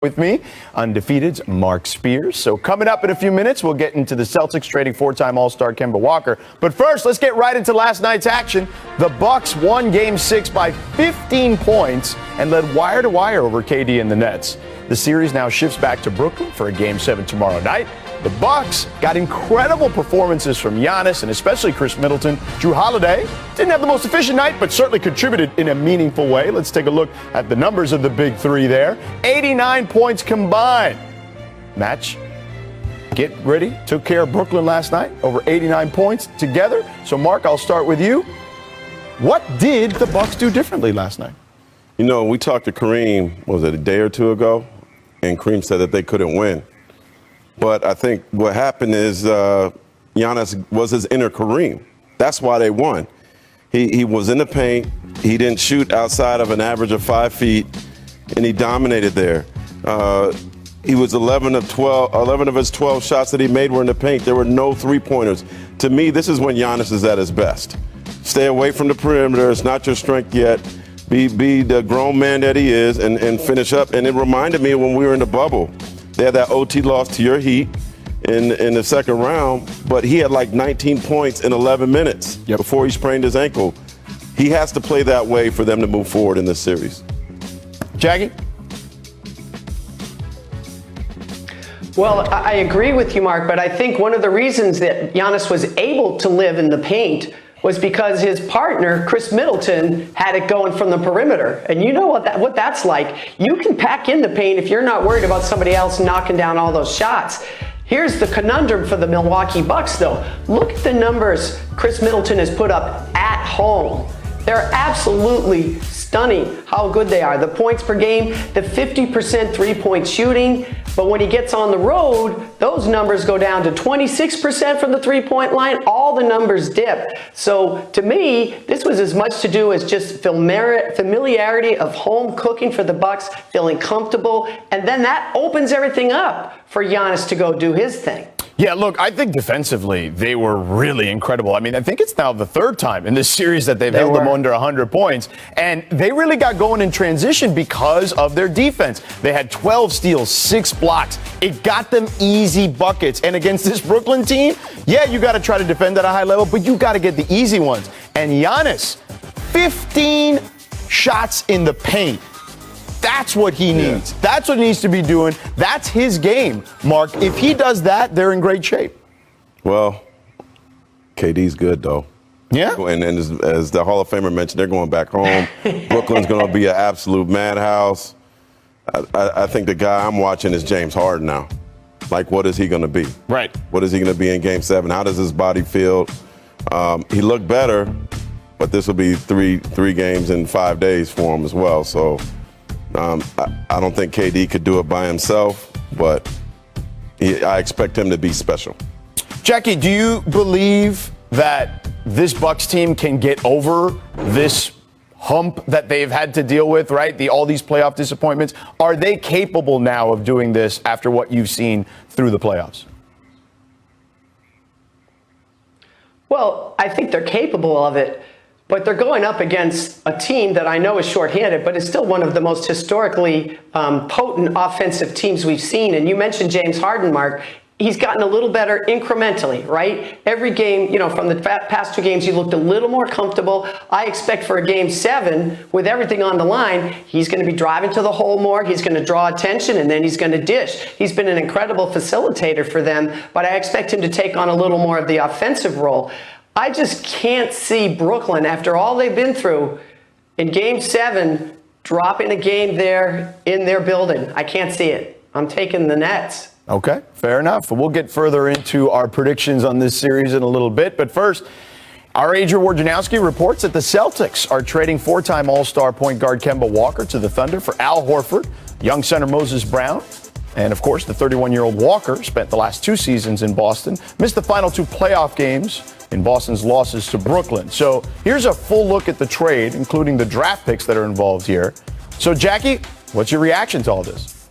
With me, undefeated's Mark Spears. So coming up in a few minutes, we'll get into the Celtics trading four-time All-Star Kemba Walker. But first, let's get right into last night's action. The Bucks won Game 6 by 15 points and led wire-to-wire over KD and the Nets. The series now shifts back to Brooklyn for a Game 7 tomorrow night. The Bucks got incredible performances from Giannis and especially Chris Middleton. Jrue Holiday didn't have the most efficient night, but certainly contributed in a meaningful way. Let's take a look at the numbers of the big three there. 89 points combined. Match, get ready, took care of Brooklyn last night, over 89 points together. So, Mark, I'll start with you. What did the Bucks do differently last night? You know, we talked to Kareem, was it a day or two ago? And Kareem said that they couldn't win. But I think what happened is Giannis was his inner Kareem. That's why they won. He was in the paint. He didn't shoot outside of an average of 5 feet, and he dominated there. He was 11 of his 12 shots that he made were in the paint. There were no three-pointers. To me, this is when Giannis is at his best. Stay away from the perimeter. It's not your strength yet. Be the grown man that he is and finish up. And it reminded me when we were in the bubble. They had that OT loss to your Heat in the second round, but he had like 19 points in 11 minutes before he sprained his ankle. He has to play that way for them to move forward in this series. Jackie? Well, I agree with you, Mark, but I think one of the reasons that Giannis was able to live in the paint was because his partner, Chris Middleton, had it going from the perimeter. And you know what that's like. You can pack in the paint if you're not worried about somebody else knocking down all those shots. Here's the conundrum for the Milwaukee Bucks, though. Look at the numbers Chris Middleton has put up at home. They're absolutely stunning how good they are. The points per game, the 50% three-point shooting. But when he gets on the road, those numbers go down to 26% from the three-point line. All the numbers dip. So to me, this was as much to do as just familiarity of home cooking for the Bucks, feeling comfortable. And then that opens everything up for Giannis to go do his thing. Yeah, look, I think defensively they were really incredible. I mean, I think it's now the third time in this series that they've held them under 100 points. And they really got going in transition because of their defense. They had 12 steals, 6 blocks. It got them easy buckets. And against this Brooklyn team, yeah, you got to try to defend at a high level, but you got to get the easy ones. And Giannis, 15 shots in the paint. That's what he needs. That's what he needs to be doing. That's his game, Mark. If he does that, they're in great shape. Well, KD's good, though. Yeah. And as the Hall of Famer mentioned, they're going back home. Brooklyn's going to be an absolute madhouse. I think the guy I'm watching is James Harden now. Like, what is he going to be? Right. What is he going to be in Game 7? How does his body feel? He looked better, but this will be three games in 5 days for him as well. So I don't think KD could do it by himself, but I expect him to be special. Jackie, do you believe that this Bucks team can get over this hump that they've had to deal with, right? All these playoff disappointments. Are they capable now of doing this after what you've seen through the playoffs? Well, I think they're capable of it. But they're going up against a team that I know is shorthanded, but is still one of the most historically potent offensive teams we've seen. And you mentioned James Harden, Mark. He's gotten a little better incrementally, right? Every game, from the past 2 games, he looked a little more comfortable. I expect for a Game 7, with everything on the line, he's going to be driving to the hole more. He's going to draw attention, and then he's going to dish. He's been an incredible facilitator for them, but I expect him to take on a little more of the offensive role. I just can't see Brooklyn, after all they've been through, in Game 7, dropping a game there in their building. I can't see it. I'm taking the Nets. Okay, fair enough. We'll get further into our predictions on this series in a little bit. But first, our Adrian Wojnarowski reports that the Celtics are trading 4-time All-Star point guard Kemba Walker to the Thunder for Al Horford, young center Moses Brown, and, of course, the 31-year-old Walker spent the last 2 seasons in Boston, missed the final 2 playoff games in Boston's losses to Brooklyn. So here's a full look at the trade, including the draft picks that are involved here. So, Jackie, what's your reaction to all this?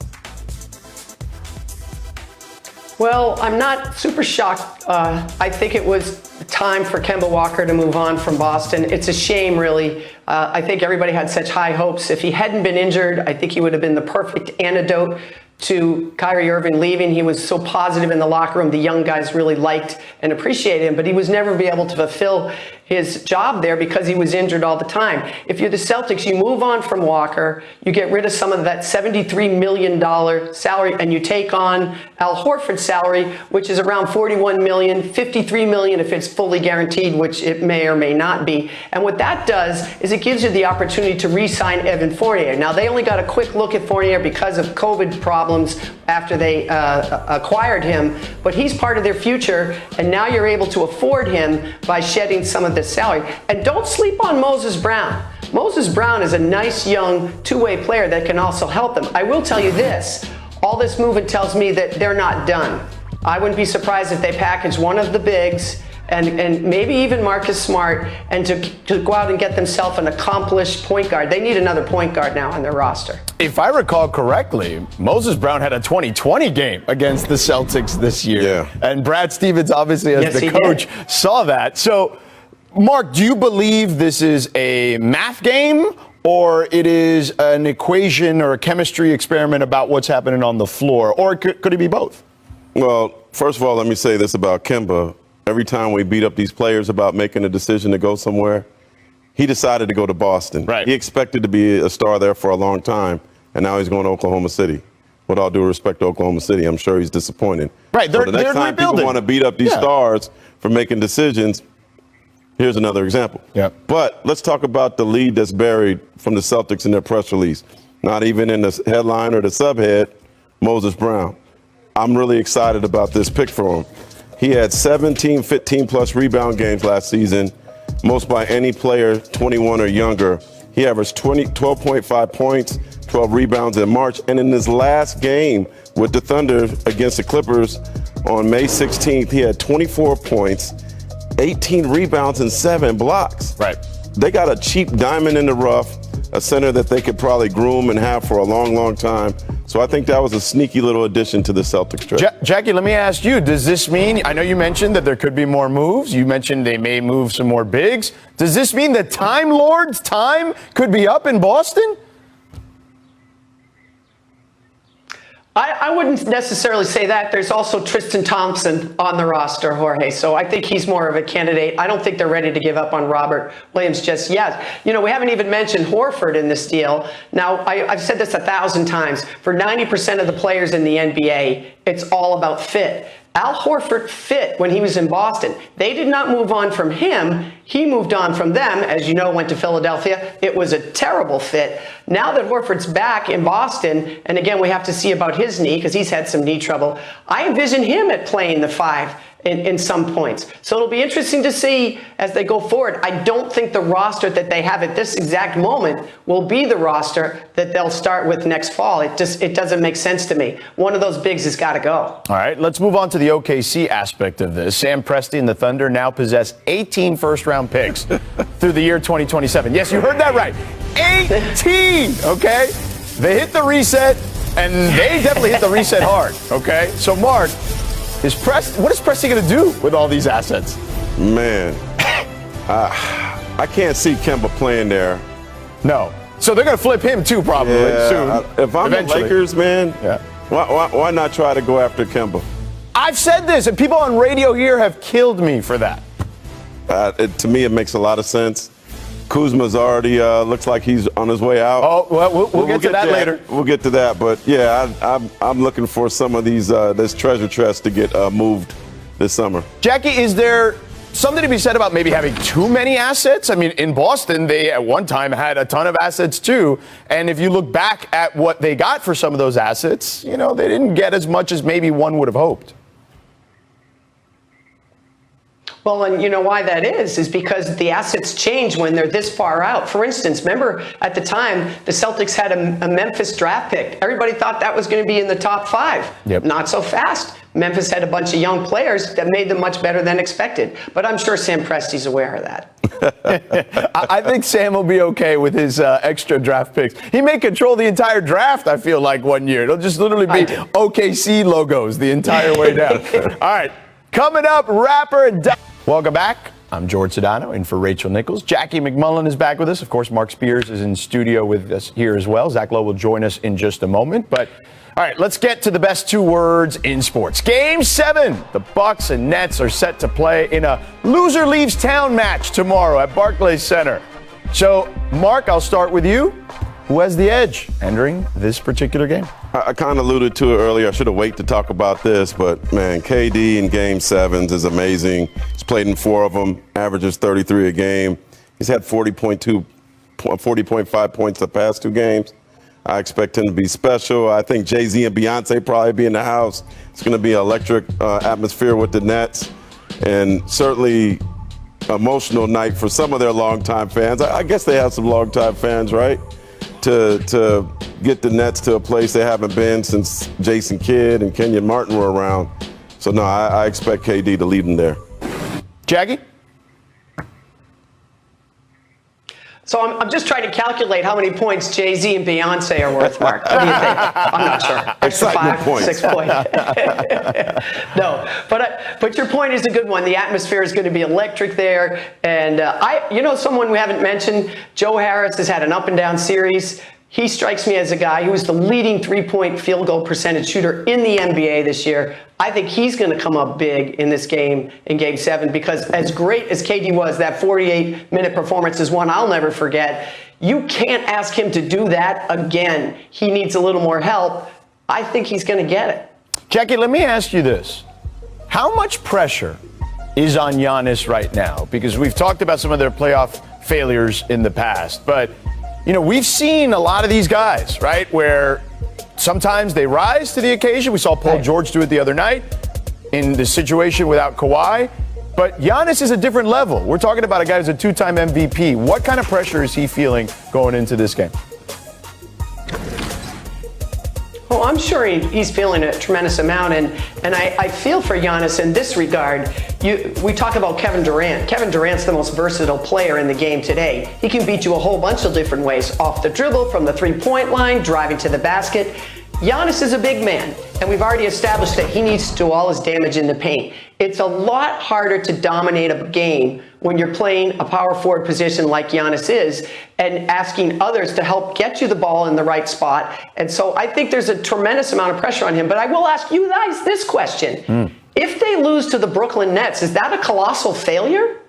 Well, I'm not super shocked. I think it was time for Kemba Walker to move on from Boston. It's a shame, really. I think everybody had such high hopes. If he hadn't been injured, I think he would have been the perfect antidote to Kyrie Irving leaving. He was so positive in the locker room. The young guys really liked and appreciated him, but he was never be able to fulfill his job there because he was injured all the time. If you're the Celtics, you move on from Walker, you get rid of some of that $73 million salary, and you take on Al Horford's salary, which is around $41 million, $53 million if it's fully guaranteed, which it may or may not be. And what that does is it gives you the opportunity to re-sign Evan Fournier. Now, they only got a quick look at Fournier because of COVID problems after they acquired him, but he's part of their future, and now you're able to afford him by shedding some of the salary. And don't sleep on Moses Brown. Moses Brown is a nice young two-way player that can also help them. I will tell you this, all this movement tells me that they're not done. I wouldn't be surprised if they package one of the bigs and maybe even Marcus Smart and to go out and get themselves an accomplished point guard. They need another point guard now on their roster. If I recall correctly, Moses Brown had a 2020 game against the Celtics this year. Yeah. And Brad Stevens, obviously, as Yes, the he coach, did. saw that. So, Mark, do you believe this is a math game or it is an equation or a chemistry experiment about what's happening on the floor? Or could it be both? Well, first of all, let me say this about Kemba. Every time we beat up these players about making a decision to go somewhere, he decided to go to Boston. Right. He expected to be a star there for a long time, and now he's going to Oklahoma City. With all due respect to Oklahoma City, I'm sure he's disappointed. Right, So the next they're time rebuilding. people want to beat up these stars for making decisions, here's another example. Yep. But let's talk about the lead that's buried from the Celtics in their press release. Not even in the headline or the subhead, Moses Brown. I'm really excited about this pick for him. He had 17 15-plus rebound games last season, most by any player 21 or younger. He averaged 12.5 points, 12 rebounds in March, and in his last game with the Thunder against the Clippers on May 16th, he had 24 points, 18 rebounds, and 7 blocks. Right. They got a cheap diamond in the rough, a center that they could probably groom and have for a long, long time. So I think that was a sneaky little addition to the Celtics trade. Jackie, let me ask you, does this mean, I know you mentioned that there could be more moves. You mentioned they may move some more bigs. Does this mean the Time Lord's time could be up in Boston? I wouldn't necessarily say that. There's also Tristan Thompson on the roster, Jorge. So I think he's more of a candidate. I don't think they're ready to give up on Robert Williams just yet. You know, we haven't even mentioned Horford in this deal. Now, I've said this 1,000 times. For 90% of the players in the NBA, it's all about fit. Al Horford fit when he was in Boston. They did not move on from him. He moved on from them. As you know, went to Philadelphia. It was a terrible fit. Now that Horford's back in Boston, and again, we have to see about his knee because he's had some knee trouble, I envision him at playing the 5 in some points. So it'll be interesting to see as they go forward. I don't think the roster that they have at this exact moment will be the roster that they'll start with next fall. It doesn't make sense to me. One of those bigs has got to go. All right, let's move on to the OKC aspect of this. Sam Presti and the Thunder now possess 18 first-round picks through the year 2027. Yes, you heard that right. 18, okay? They hit the reset, and they definitely hit the reset hard, okay? So, Mark, what is Presti going to do with all these assets? Man, I can't see Kemba playing there. No. So they're going to flip him, too, probably, soon. If I'm eventually. the Lakers, man, why not try to go after Kemba? I've said this, and people on radio here have killed me for that. To me, it makes a lot of sense. Kuzma's already looks like he's on his way out. Oh, well, we'll get to that later. We'll get to that, but yeah, I'm looking for some of these this treasure chest to get moved this summer. Jackie, is there something to be said about maybe having too many assets? I mean, in Boston, they at one time had a ton of assets too, and if you look back at what they got for some of those assets, you know, they didn't get as much as maybe one would have hoped. Well, and you know why that is because the assets change when they're this far out. For instance, remember at the time, the Celtics had a Memphis draft pick. Everybody thought that was going to be in the top 5. Yep. Not so fast. Memphis had a bunch of young players that made them much better than expected. But I'm sure Sam Presti's aware of that. I think Sam will be okay with his extra draft picks. He may control the entire draft, I feel like, one year. It'll just literally be OKC logos the entire way down. All right, coming up, rapper and... Welcome back. I'm George Sedano, in for Rachel Nichols. Jackie McMullen is back with us. Of course, Mark Spears is in studio with us here as well. Zach Lowe will join us in just a moment. But, all right, let's get to the best 2 words in sports. Game 7. The Bucks and Nets are set to play in a loser leaves town match tomorrow at Barclays Center. So, Mark, I'll start with you. Who has the edge entering this particular game? I kind of alluded to it earlier. I should have waited to talk about this, but man, KD in Game 7s is amazing. He's played in 4 of them, averages 33 a game. He's had 40.5 points the past 2 games. I expect him to be special. I think Jay-Z and Beyonce probably be in the house. It's going to be an electric atmosphere with the Nets, and certainly emotional night for some of their longtime fans. I guess they have some longtime fans, right? To get the Nets to a place they haven't been since Jason Kidd and Kenyon Martin were around. So, no, I expect KD to lead them there. Jackie? So I'm just trying to calculate how many points Jay-Z and Beyonce are worth, Mark. What do you think? I'm not sure. Extra 5, points. 6 points. No, but your point is a good one. The atmosphere is going to be electric there. And someone we haven't mentioned, Joe Harris has had an up and down series. He strikes me as a guy who is the leading 3-point field goal percentage shooter in the NBA this year. I think he's going to come up big in this game, in Game 7, because as great as KD was, that 48-minute performance is one I'll never forget. You can't ask him to do that again. He needs a little more help. I think he's going to get it. Jackie, let me ask you this. How much pressure is on Giannis right now? Because we've talked about some of their playoff failures in the past, but we've seen a lot of these guys, right, where sometimes they rise to the occasion. We saw Paul George do it the other night in the situation without Kawhi. But Giannis is a different level. We're talking about a guy who's a 2-time MVP. What kind of pressure is he feeling going into this game? Well, I'm sure he's feeling a tremendous amount, and I feel for Giannis in this regard. We talk about Kevin Durant. Kevin Durant's the most versatile player in the game today. He can beat you a whole bunch of different ways, off the dribble, from the 3-point line, driving to the basket. Giannis is a big man, and we've already established that he needs to do all his damage in the paint. It's a lot harder to dominate a game when you're playing a power forward position like Giannis is and asking others to help get you the ball in the right spot. And so I think there's a tremendous amount of pressure on him. But I will ask you guys this question. If they lose to the Brooklyn Nets, is that a colossal failure?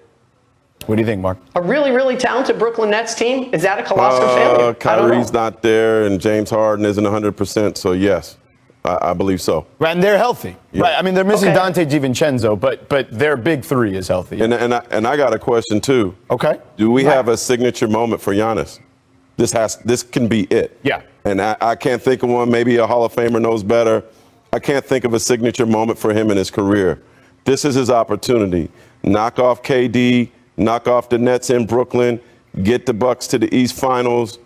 What do you think, Mark? A really, really talented Brooklyn Nets team? Is that a colossal failure? Kyrie's not there, and James Harden isn't 100%, so yes, I believe so. Right, and they're healthy. Yeah. Right, I mean, they're missing Dante DiVincenzo, but their big 3 is healthy. And I got a question, too. Okay. Do we have a signature moment for Giannis? This can be it. Yeah. And I can't think of one. Maybe a Hall of Famer knows better. I can't think of a signature moment for him in his career. This is his opportunity. Knock off KD. Knock off the Nets in Brooklyn, get the Bucks to the East Finals.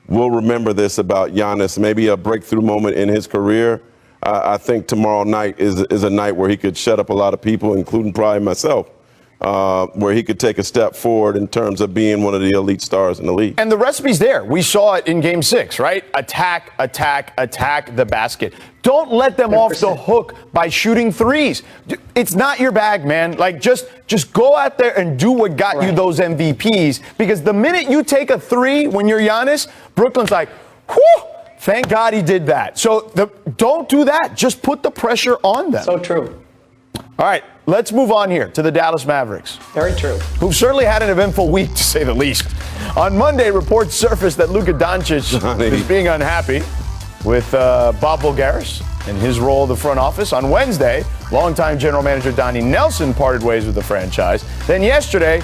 We'll remember this about Giannis, maybe a breakthrough moment in his career. I think tomorrow night is a night where he could shut up a lot of people, including probably myself, where he could take a step forward in terms of being one of the elite stars in the league. And the recipe's there. We saw it in Game 6, right? Attack, attack, attack the basket. Don't let them 100%. Off the hook by shooting threes. It's not your bag, man. Like, just go out there and do what got you those MVPs. Because the minute you take a 3 when you're Giannis, Brooklyn's like, whew, thank God he did that. So don't do that. Just put the pressure on them. So true. All right, let's move on here to the Dallas Mavericks. Very true. Who've certainly had an eventful week, to say the least. On Monday, reports surfaced that Luka Doncic is being unhappy with Bob Voulgaris and his role in the front office. On Wednesday, longtime general manager Donnie Nelson parted ways with the franchise. Then yesterday,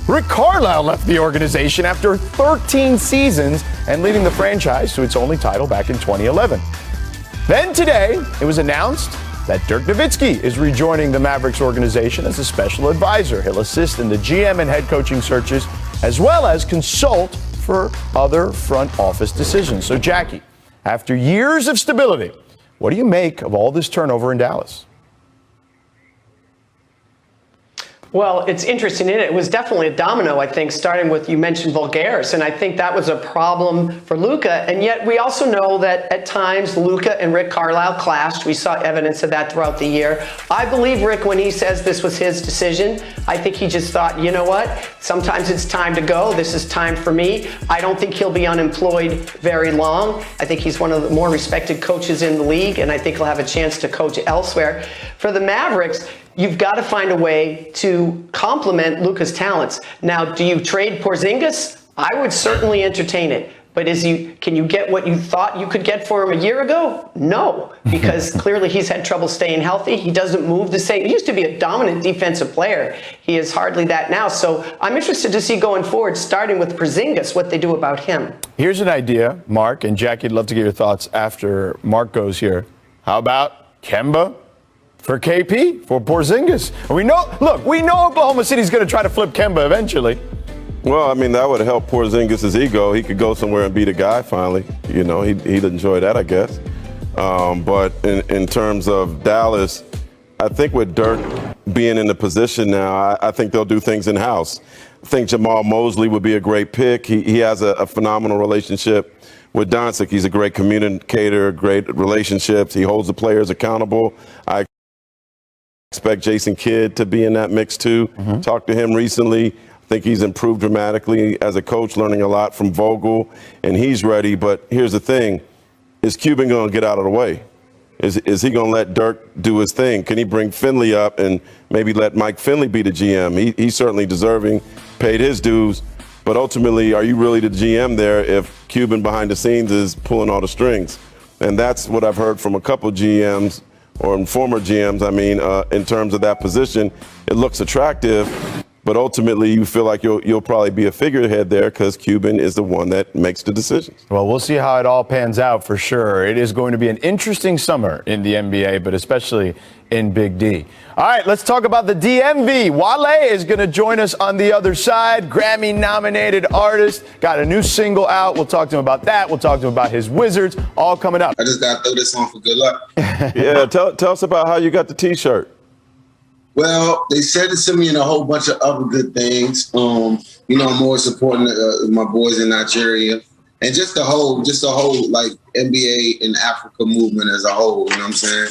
Rick Carlisle left the organization after 13 seasons and leading the franchise to its only title back in 2011. Then today, it was announced that Dirk Nowitzki is rejoining the Mavericks organization as a special advisor. He'll assist in the GM and head coaching searches, as well as consult for other front office decisions. So, Jackie, after years of stability, what do you make of all this turnover in Dallas? Well, it's interesting, isn't it? It was definitely a domino, I think, starting with, you mentioned Vulgaris, and I think that was a problem for Luka. And yet we also know that at times Luka and Rick Carlisle clashed. We saw evidence of that throughout the year. I believe Rick when he says this was his decision. I think he just thought, you know what? Sometimes it's time to go. This is time for me. I don't think he'll be unemployed very long. I think he's one of the more respected coaches in the league, and I think he'll have a chance to coach elsewhere. For the Mavericks, you've got to find a way to complement Luka's talents. Now, do you trade Porzingis? I would certainly entertain it. But can you get what you thought you could get for him a year ago? No, because clearly he's had trouble staying healthy. He doesn't move the same. He used to be a dominant defensive player. He is hardly that now. So I'm interested to see going forward, starting with Porzingis, what they do about him. Here's an idea, Mark, and Jackie, I'd love to get your thoughts after Mark goes here. How about Kemba for KP, for Porzingis? We know Oklahoma City's going to try to flip Kemba eventually. Well, I mean, that would help Porzingis' ego. He could go somewhere and be the guy finally. You know, he'd enjoy that, I guess. But in terms of Dallas, I think with Dirk being in the position now, I think they'll do things in-house. I think Jamal Mosley would be a great pick. He has a phenomenal relationship with Doncic. He's a great communicator, great relationships. He holds the players accountable. I expect Jason Kidd to be in that mix too. Talked to him recently. I think he's improved dramatically as a coach, learning a lot from Vogel, and he's ready. But here's the thing. Is Cuban going to get out of the way? Is he going to let Dirk do his thing? Can he bring Finley up and maybe let Mike Finley be the GM? He's certainly deserving, paid his dues. But ultimately, are you really the GM there if Cuban behind the scenes is pulling all the strings? And that's what I've heard from a couple GMs or former GMs, in terms of that position. It looks attractive, but ultimately you feel like you'll probably be a figurehead there because Cuban is the one that makes the decisions. Well, we'll see how it all pans out for sure. It is going to be an interesting summer in the NBA, but especially in Big D. All right, let's talk about the DMV. Wale is going to join us on the other side. Grammy-nominated artist. Got a new single out. We'll talk to him about that. We'll talk to him about his Wizards. All coming up. I just got to throw this on for good luck. Yeah, tell us about how you got the T-shirt. Well, they said it to me in a whole bunch of other good things. I'm more supporting my boys in Nigeria and just the whole like NBA and Africa movement as a whole. You know what I'm saying?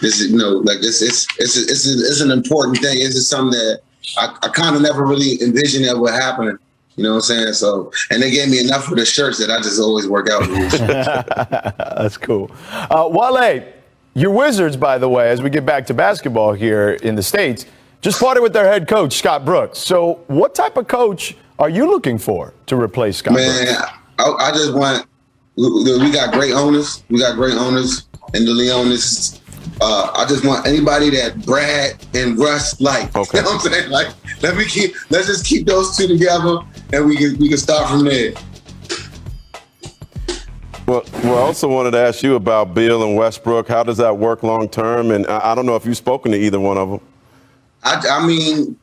This is it's an important thing. It's just something that I kind of never really envisioned that would happen. You know what I'm saying? So, and they gave me enough for the shirts that I just always work out with. That's cool. Wale. Your Wizards, by the way, as we get back to basketball here in the States, just parted with their head coach, Scott Brooks. So what type of coach are you looking for to replace Scott Brooks? Man, I just want – we got great owners. We got great owners in the Leonis. I just want anybody that Brad and Russ like. Okay. You know what I'm saying? Like, let's just keep those two together, and we can start from there. Well, I also wanted to ask you about Beal and Westbrook. How does that work long term? And I don't know if you've spoken to either one of them. I haven't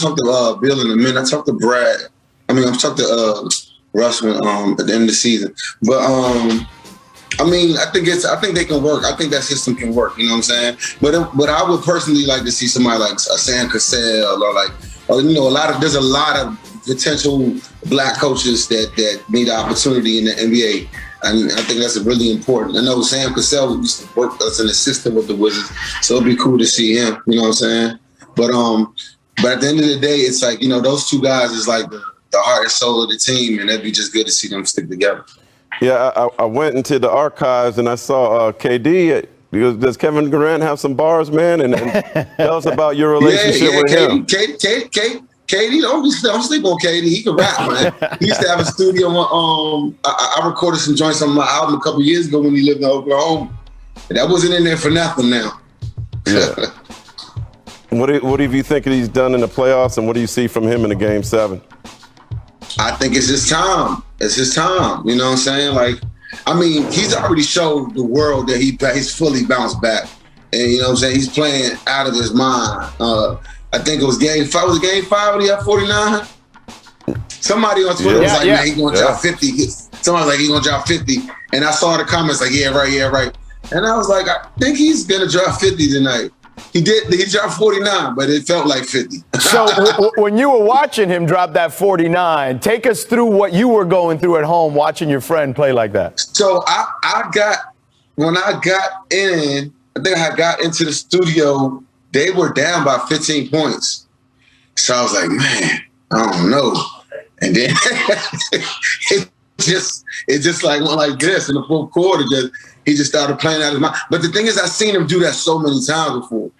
talked to Beal in a minute. I talked to Brad. I've talked to Russ at the end of the season. But I think they can work. I think that system can work. You know what I'm saying? But I would personally like to see somebody like a Sam Cassell there's a lot of potential black coaches that need an opportunity in the NBA. And I think that's really important. I know Sam Cassell used to work as an assistant with the Wizards, so it'd be cool to see him. You know what I'm saying? But at the end of the day, it's like, those two guys is like the heart and soul of the team, and it'd be just good to see them stick together. Yeah, I went into the archives and I saw KD. Does Kevin Durant have some bars, man? And tell us about your relationship with him. KD, don't sleep on KD. He can rap, man. He used to have a studio. I recorded some joints on my album a couple years ago when he lived in Oklahoma. And that wasn't in there for nothing now. Yeah. What have you think he's done in the playoffs, and what do you see from him in the Game 7? I think it's his time. It's his time. You know what I'm saying? He's already showed the world that he's fully bounced back. And you know what I'm saying? He's playing out of his mind. I think it was Game 5. Was it Game 5 when he had 49? Somebody on Twitter was like, man, he's going to drop 50. Somebody was like, he's going to drop 50. And I saw the comments like, yeah, right. And I was like, I think he's going to drop 50 tonight. He dropped 49, but it felt like 50. So when you were watching him drop that 49, take us through what you were going through at home watching your friend play like that. So when I got in, I think I got into the studio, they were down by 15 points. So I was like, man, I don't know. And then it just like went like this in the fourth quarter. He just started playing out of his mind. But the thing is, I've seen him do that so many times before.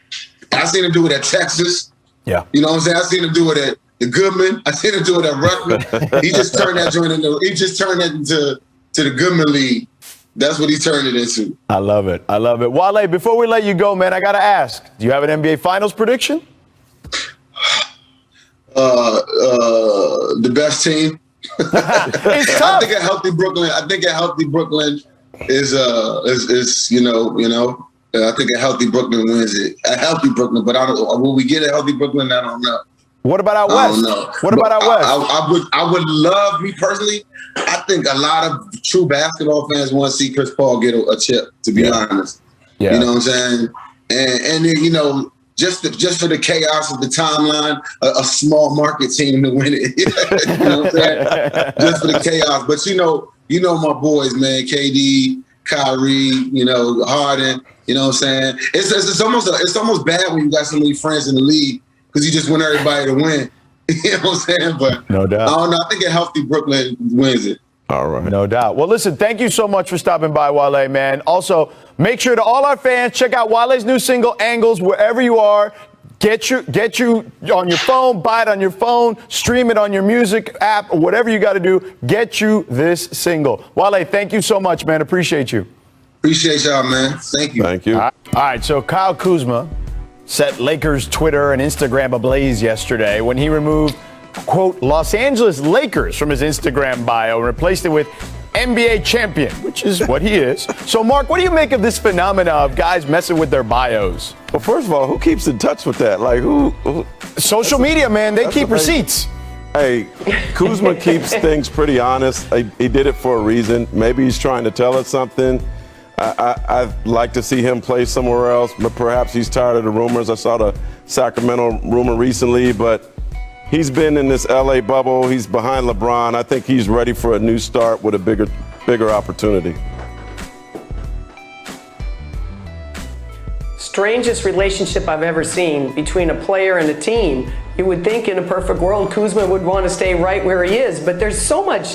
I've seen him do it at Texas. Yeah. You know what I'm saying? I've seen him do it at the Goodman. I've seen him do it at Rutgers. He just turned that joint into the Goodman League. That's what he turned it into. I love it. I love it. Wale, before we let you go, man, I got to ask, do you have an NBA Finals prediction? The best team. It's tough. I think a healthy Brooklyn is I think a healthy Brooklyn wins it. A healthy Brooklyn, but will we get a healthy Brooklyn? I don't know. What about out west? I don't know. What about out west? I would love, me personally, I think a lot of true basketball fans want to see Chris Paul get a chip, to be honest. Yeah. You know what I'm saying? And then, just for the chaos of the timeline, a small market team to win it. You know what I'm saying? Just for the chaos. But you know my boys, man, KD, Kyrie, Harden, you know what I'm saying? It's almost bad when you got so many friends in the league because you just want everybody to win. You know what I'm saying? But no doubt. I don't know. I think a healthy Brooklyn wins it. All right. No doubt. Well, listen, thank you so much for stopping by, Wale, man. Also, make sure to all our fans, check out Wale's new single, Angles, wherever you are. Get you on your phone, buy it on your phone, stream it on your music app, or whatever you got to do. Get you this single. Wale, thank you so much, man. Appreciate you. Appreciate y'all, man. Thank you. Thank you. All right, so Kyle Kuzma set Lakers Twitter and Instagram ablaze yesterday when he removed, quote, Los Angeles Lakers from his Instagram bio and replaced it with NBA champion, which is what he is. So, Mark, what do you make of this phenomena of guys messing with their bios? Well, first of all, who keeps in touch with that? Like, who Social media, man. They keep receipts. Hey, Kuzma keeps things pretty honest. He did it for a reason. Maybe he's trying to tell us something. I'd like to see him play somewhere else, but perhaps he's tired of the rumors. I saw the Sacramento rumor recently, but he's been in this LA bubble. He's behind LeBron. I think he's ready for a new start with a bigger opportunity. Strangest relationship I've ever seen between a player and a team. You would think in a perfect world Kuzma would want to stay right where he is, but there's so much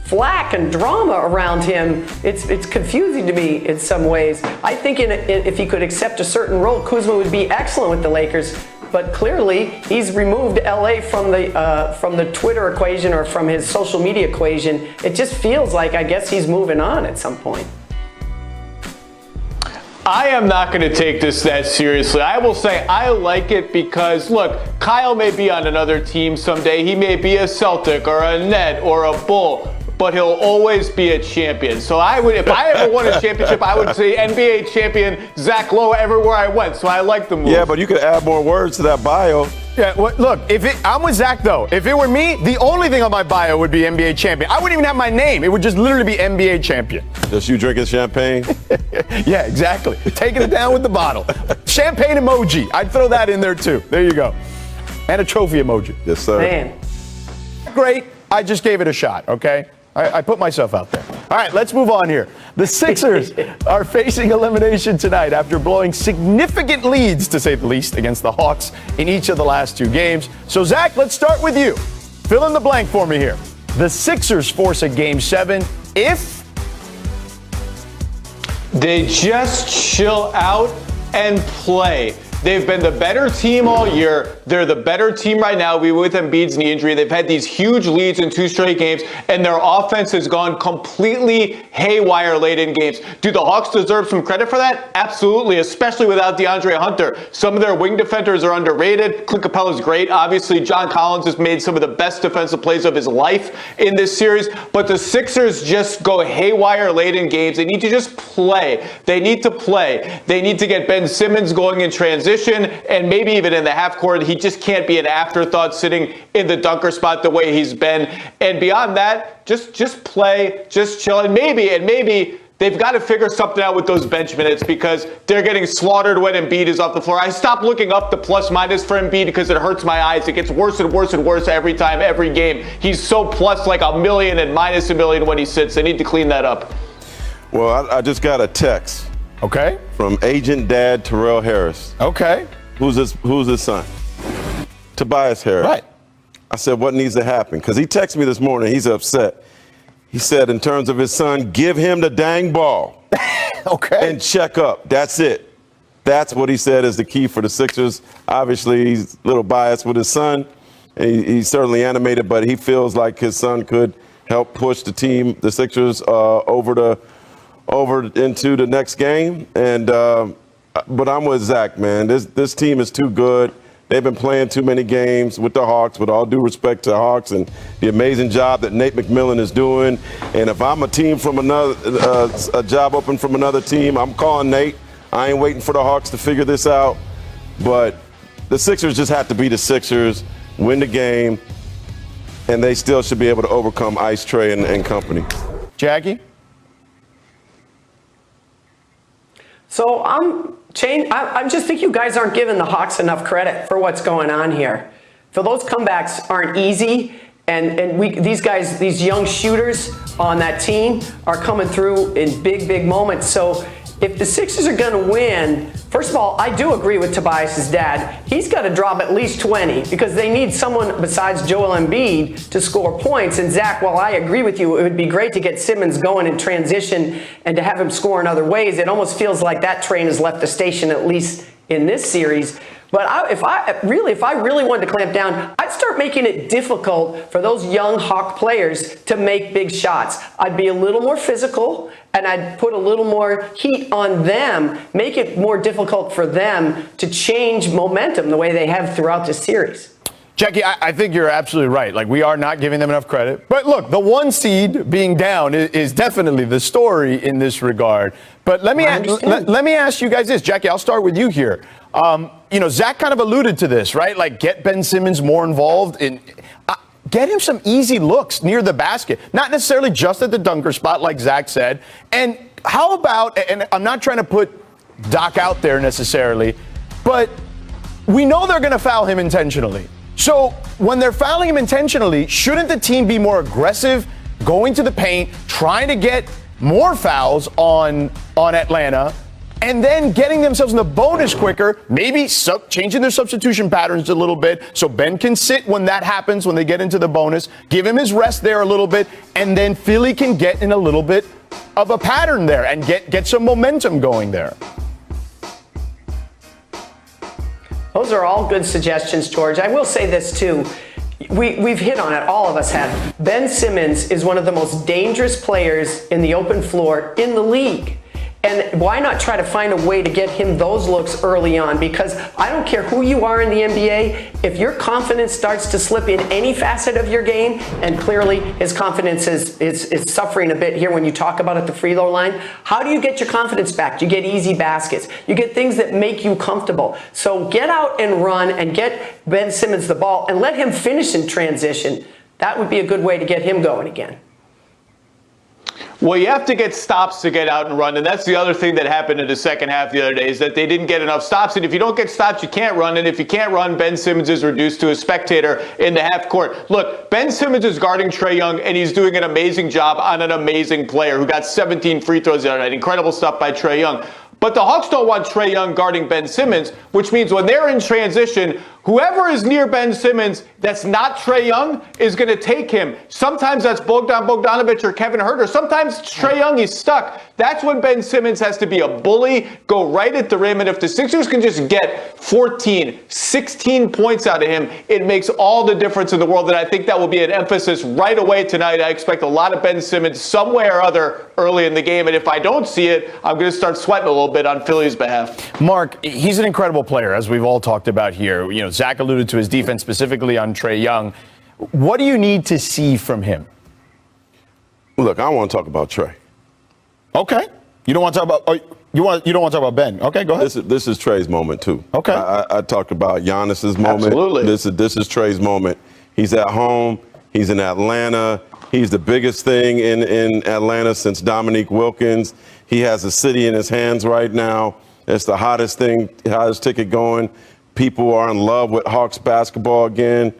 flack and drama around him. It's confusing to me in some ways. I think if he could accept a certain role, Kuzma would be excellent with the Lakers. But clearly, he's removed LA from the Twitter equation or from his social media equation. It just feels like, I guess, he's moving on at some point. I am not going to take this that seriously. I will say I like it because, look, Kyle may be on another team someday. He may be a Celtic or a Net or a Bull, but he'll always be a champion. So if I ever won a championship, I would say NBA champion Zach Lowe everywhere I went. So I like the move. Yeah, but you could add more words to that bio. Yeah, look, I'm with Zach, though. If it were me, the only thing on my bio would be NBA champion. I wouldn't even have my name. It would just literally be NBA champion. Just you drinking champagne? Yeah, exactly. Taking it down with the bottle. Champagne emoji. I'd throw that in there, too. There you go. And a trophy emoji. Yes, sir. Man. Great. I just gave it a shot, okay? I put myself out there. All right, let's move on here. The Sixers are facing elimination tonight after blowing significant leads, to say the least, against the Hawks in each of the last two games. So, Zach, let's start with you. Fill in the blank for me here. The Sixers force a Game 7 if they just chill out and play. They've been the better team all year. They're the better team right now. We were with Embiid's knee injury. They've had these huge leads in 2 straight games, and their offense has gone completely haywire late in games. Do the Hawks deserve some credit for that? Absolutely, especially without DeAndre Hunter. Some of their wing defenders are underrated. Clint Capella's great. Obviously, John Collins has made some of the best defensive plays of his life in this series, but the Sixers just go haywire late in games. They need to just play. They need to play. They need to get Ben Simmons going in transition. And maybe even in the half court, he just can't be an afterthought sitting in the dunker spot the way he's been. And beyond that, just play, just chill, and maybe they've got to figure something out with those bench minutes because they're getting slaughtered when Embiid is off the floor. I stopped looking up the plus minus for Embiid because it hurts my eyes. It gets worse and worse and worse every time, every game. He's so plus like a million and minus a million when he sits. They need to clean that up. Well, I just got a text. Okay. From agent dad Terrell Harris. Okay. Who's his son? Tobias Harris. Right. I said, what needs to happen? Because he texted me this morning. He's upset. He said, in terms of his son, give him the dang ball. Okay. And check up. That's it. That's what he said is the key for the Sixers. Obviously, he's a little biased with his son. And he's certainly animated, but he feels like his son could help push the team, the Sixers, over into the next game. And but I'm with Zach, man. This team is too good. They've been playing too many games with the Hawks, with all due respect to the Hawks and the amazing job that Nate McMillan is doing. And if I'm a team from another, a job open from another team, I'm calling Nate. I ain't waiting for the Hawks to figure this out. But the Sixers just have to be the Sixers, win the game, and they still should be able to overcome Ice Trae and company. Jackie? So I just think you guys aren't giving the Hawks enough credit for what's going on here. So those comebacks aren't easy, and these guys, these young shooters on that team are coming through in big moments. So if the Sixers are going to win, first of all, I do agree with Tobias's dad. He's got to drop at least 20 because they need someone besides Joel Embiid to score points. And Zach, while I agree with you, it would be great to get Simmons going in transition and to have him score in other ways. It almost feels like that train has left the station, at least in this series. But if I really wanted to clamp down, I'd start making it difficult for those young Hawk players to make big shots. I'd be a little more physical, and I'd put a little more heat on them, make it more difficult for them to change momentum the way they have throughout this series. Jackie, I think you're absolutely right. Like, we are not giving them enough credit. But look, the one seed being down is definitely the story in this regard. But let me ask you guys this. Jackie, I'll start with you here. Zach kind of alluded to this, right? Like, get Ben Simmons more involved in get him some easy looks near the basket, not necessarily just at the dunker spot, like Zach said. And how about, and I'm not trying to put Doc out there necessarily, but we know they're going to foul him intentionally. So when they're fouling him intentionally, shouldn't the team be more aggressive, going to the paint, trying to get more fouls on Atlanta, and then getting themselves in the bonus quicker, maybe changing their substitution patterns a little bit so Ben can sit when that happens, when they get into the bonus, give him his rest there a little bit, and then Philly can get in a little bit of a pattern there and get some momentum going there. Those are all good suggestions, George. I will say this, too. We've hit on it. All of us have. Ben Simmons is one of the most dangerous players in the open floor in the league. And why not try to find a way to get him those looks early on? Because I don't care who you are in the NBA, if your confidence starts to slip in any facet of your game, and clearly his confidence is suffering a bit here when you talk about at the free throw line, how do you get your confidence back? You get easy baskets. You get things that make you comfortable. So get out and run and get Ben Simmons the ball and let him finish in transition. That would be a good way to get him going again. Well, you have to get stops to get out and run, and that's the other thing that happened in the second half the other day is that they didn't get enough stops, and if you don't get stops, you can't run, and if you can't run, Ben Simmons is reduced to a spectator in the half court. Look, Ben Simmons is guarding Trae Young, and he's doing an amazing job on an amazing player who got 17 free throws the other night. Incredible stuff by Trae Young. But the Hawks don't want Trae Young guarding Ben Simmons, which means when they're in transition, whoever is near Ben Simmons that's not Trae Young is going to take him. Sometimes that's Bogdan Bogdanovic or Kevin Huerter. Sometimes Trae Young is stuck. That's when Ben Simmons has to be a bully, go right at the rim. And if the Sixers can just get 14, 16 points out of him, it makes all the difference in the world. And I think that will be an emphasis right away tonight. I expect a lot of Ben Simmons some way or other early in the game. And if I don't see it, I'm going to start sweating a little bit on Philly's behalf. Mark, he's an incredible player, as we've all talked about here. Zach alluded to his defense specifically on Trae Young. What do you need to see from him? Look, I want to talk about Trae. Okay. You don't want to talk about you don't want to talk about Ben. Okay, go ahead. This is Trae's moment too. Okay. I talked about Giannis's moment. Absolutely. This is Trae's moment. He's at home. He's in Atlanta. He's the biggest thing in Atlanta since Dominique Wilkins. He has the city in his hands right now. It's the hottest ticket going. People are in love with Hawks basketball again.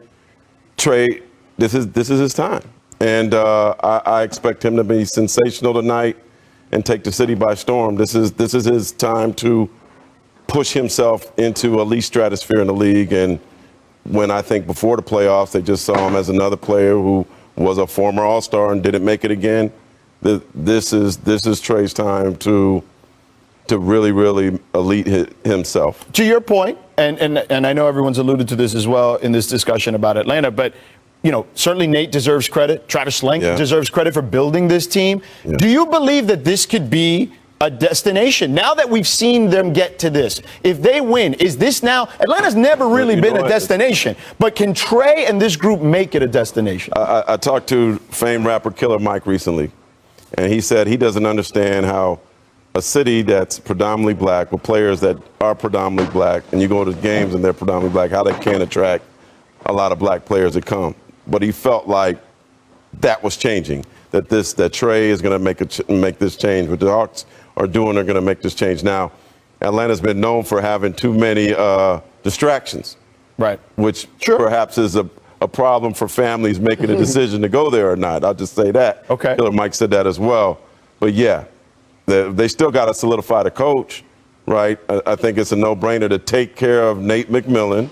Trey, this is his time. And I expect him to be sensational tonight and take the city by storm. This is his time to push himself into elite stratosphere in the league. And when I think before the playoffs, they just saw him as another player who was a former All-Star and didn't make it again. This is Trey's time to really, really elite himself. To your point, and I know everyone's alluded to this as well in this discussion about Atlanta, but certainly Nate deserves credit. Travis Schlenk deserves credit for building this team. Yeah. Do you believe that this could be a destination? Now that we've seen them get to this, if they win, is this now? Atlanta's never really been a destination, but can Trey and this group make it a destination? I talked to famed rapper Killer Mike recently, and he said he doesn't understand how a city that's predominantly black, with players that are predominantly black, and you go to games and they're predominantly black, how they can't attract a lot of black players that come. But he felt like that was changing, that Trey is going to make this change. What the Hawks are doing are going to make this change. Now, Atlanta's been known for having too many distractions, right? Which perhaps is a problem for families making a decision to go there or not. I'll just say that. Okay. Killer Mike said that as well. But yeah, they still got to solidify the coach, right? I think it's a no-brainer to take care of Nate McMillan,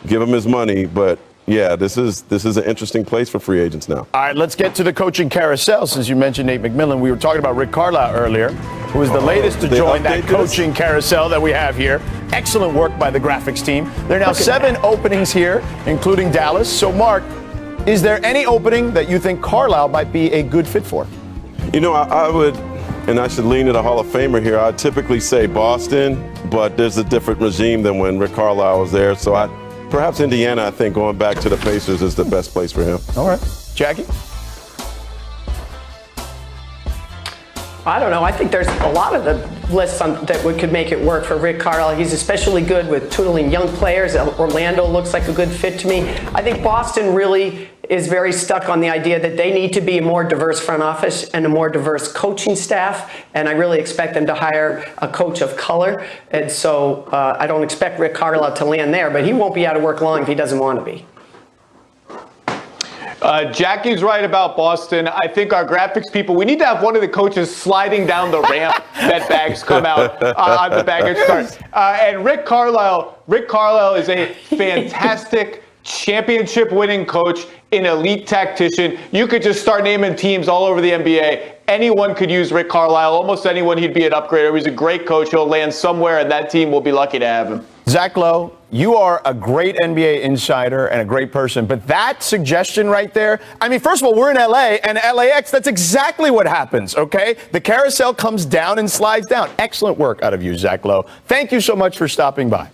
give him his money, but yeah, this is an interesting place for free agents now. All right, let's get to the coaching carousel. Since you mentioned Nate McMillan, we were talking about Rick Carlisle earlier, who is the latest to join that coaching carousel that we have here. Excellent work by the graphics team. There are now 7 openings here, including Dallas. So, Mark, is there any opening that you think Carlisle might be a good fit for? I would, and I should lean to the Hall of Famer here, I'd typically say Boston, but there's a different regime than when Rick Carlisle was there. So perhaps Indiana, I think, going back to the Pacers is the best place for him. All right. Jackie? I don't know. I think there's a lot of the lists that could make it work for Rick Carlisle. He's especially good with tuteling young players. Orlando looks like a good fit to me. I think Boston really is very stuck on the idea that they need to be a more diverse front office and a more diverse coaching staff. And I really expect them to hire a coach of color. And so I don't expect Rick Carlisle to land there, but he won't be out of work long if he doesn't want to be. Jackie's right about Boston. I think our graphics people, we need to have one of the coaches sliding down the ramp that bags come out on the baggage cart. And Rick Carlisle is a fantastic championship-winning coach, an elite tactician. You could just start naming teams all over the NBA. Anyone could use Rick Carlisle. Almost anyone, he'd be an upgrader. He's a great coach. He'll land somewhere, and that team will be lucky to have him. Zach Lowe, you are a great NBA insider and a great person, but that suggestion right there, I mean, first of all, we're in LA, and LAX, that's exactly what happens, okay? The carousel comes down and slides down. Excellent work out of you, Zach Lowe. Thank you so much for stopping by.